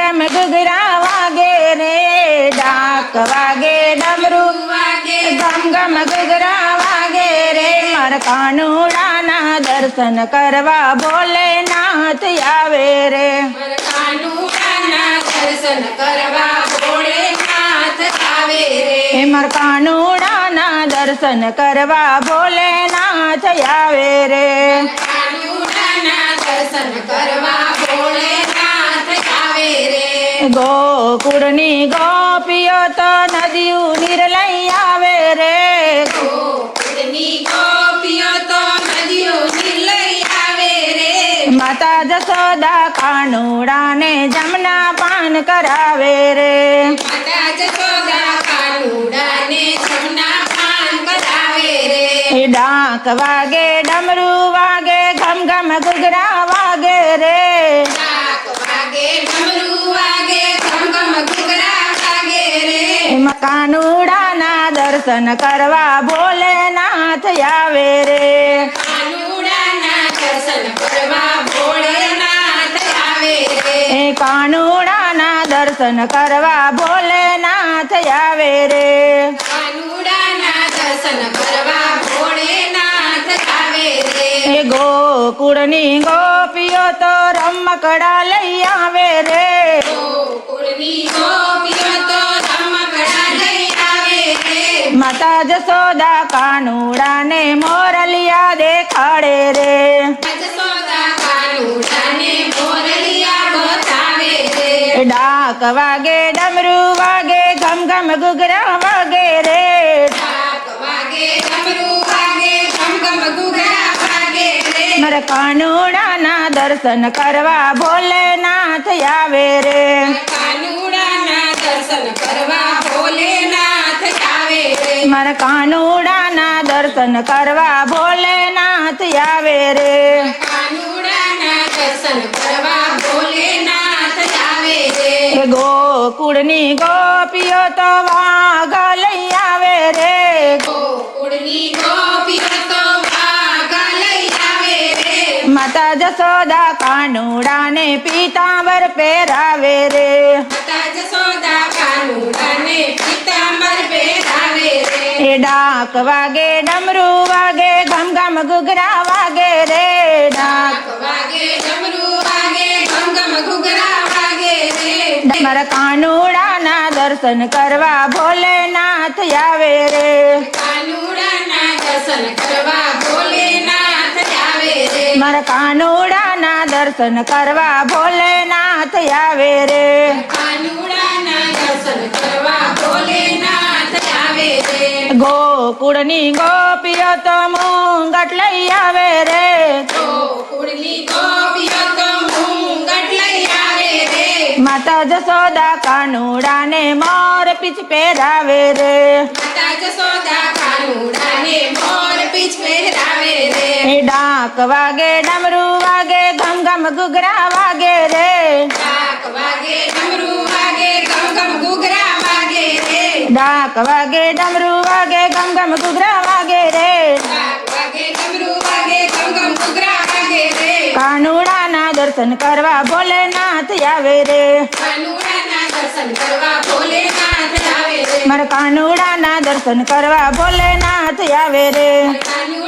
ગમ ઘૂઘરા વાગે રે ડાક વાગે ડમરું વાગે ગમ ગમ ઘૂઘરા વાગે રે મારા કાનુડાના દર્શન કરવા ભોલેનાથ આવે રે મારા કાનુડાના દર્શન કરવા ભોળેનાથ આવે રે હે મારા કાનુડાના દર્શન કરવા ભોલેનાથ આવે રે કાનુડાના દર્શન કરવા ભોળેનાથ આવે રે ગોકુળની ગોપીઓ તો નદીયું નીર લઈ આવે રે ગોકુળની ગોપીઓ તો નદીઓ લઈ આવે રે માતા જશોદા કાનુડાને જમના પાન કરાવે રે માતા જશોદા કાનુડાને જમના પાન કરાવે રે ડાક વાગે ડમરું વાગે ઘમ ઘમ ઘૂઘરા વાગે રે ડાક વાગે ડમરું વાગે ઘમ ઘમ ઘૂઘરા વાગે રે એમાં કાનુડાના દર્શન કરવા ભોલેનાથ આવે રે કાનુડાના દર્શન કરવા ભોળેનાથ આવે રે એ કાનુડાના દર્શન કરવા ભોલેનાથ આવે રે કાનુડાના દર્શન કરવા ભોળેનાથ આવે રે એ ગોકુળની ગોપીઓ તો રમકડા લઈ આવે રે ગોકુળની ગોપીઓ તો રમકડા લઈ આવે રે માતા જશોદા કાનુડાને મોરલિયા દેખાડે રે જશોદા કાનુડાને મોરલિયા બતાવે રે ડાક વાગે ડમરું વાગે ઘમ ઘમ ઘૂઘરા વાગે રે ડાક વાગે ડમરું વાગે ઘમ ઘમ ઘૂઘરા વાગે રે મારા કાનુડાના દર્શન કરવા ભોલેનાથ આવે રે કાનુડાના દર્શન કરવા ભોલેનાથ આવે રે મારા કાનુડાના દર્શન કરવા ભોલેનાથ આવે રે કાનુડાના દર્શન કરવા ભોલેનાથ આવે રે એ ગોકુળની ગોપીઓ તો વાઘા લઈ આવે રે ગોકુળની ગોપીઓ તો વાઘા લઈ આવે રે માતા જશોદા કાનુડાને પીતાંબર પહેરાવે રે માતા જશોદા કાનુડાને પીતાંબર પહેરાવે રે એ ડાક વાગે ડમરું વાગે ઘમ ઘમ ઘૂઘરા વાગે રે ડાક ડાક વાગે ડમરું વાગે ઘમ ઘમ ઘૂઘરા વાગે રે મારા કાનુડાના દર્શન કરવા ભોલેનાથ આવે રે કાનુડાના દર્શન કરવા ભોલેનાથ આવે રે મારા કાનુડાના દર્શન કરવા ભોલેનાથ આવે રે કાનુડાના દર્શન કરવા ભોલેનાથ આવે રે ગોકુળની ગોપીઓ તો મુંગટ લઈ આવે રે ગોકુળની ગોપીઓ તો મુંગટ લઈ આવે રે માતા જશોદા કાનુડાને મોર પીછ પહેરાવે રે માતા જશોદા કાનુડાને મોર પીછ પહેરાવે રે એ ડાક વાગે ડમરું વાગે ઘમ ઘમ ઘૂઘરા વાગે રે ડાક વાગે ડમરું વાગે ઘમ ઘમ ઘૂઘરા વાગે રે ડાક વાગે ડમરું વાગે ઘમ ઘમ ઘૂઘરા વાગે રે ડાક વાગે ડમરું વાગે ઘમ ઘમ ઘૂઘરા વાગે રે કાનુડાના દર્શન કરવા ભોલેનાથ આવે રે કાનુડાના દર્શન કરવા ભોલેનાથ આવે રે મારા કાનુડાના દર્શન કરવા ભોલેનાથ આવે રે કાનુડાના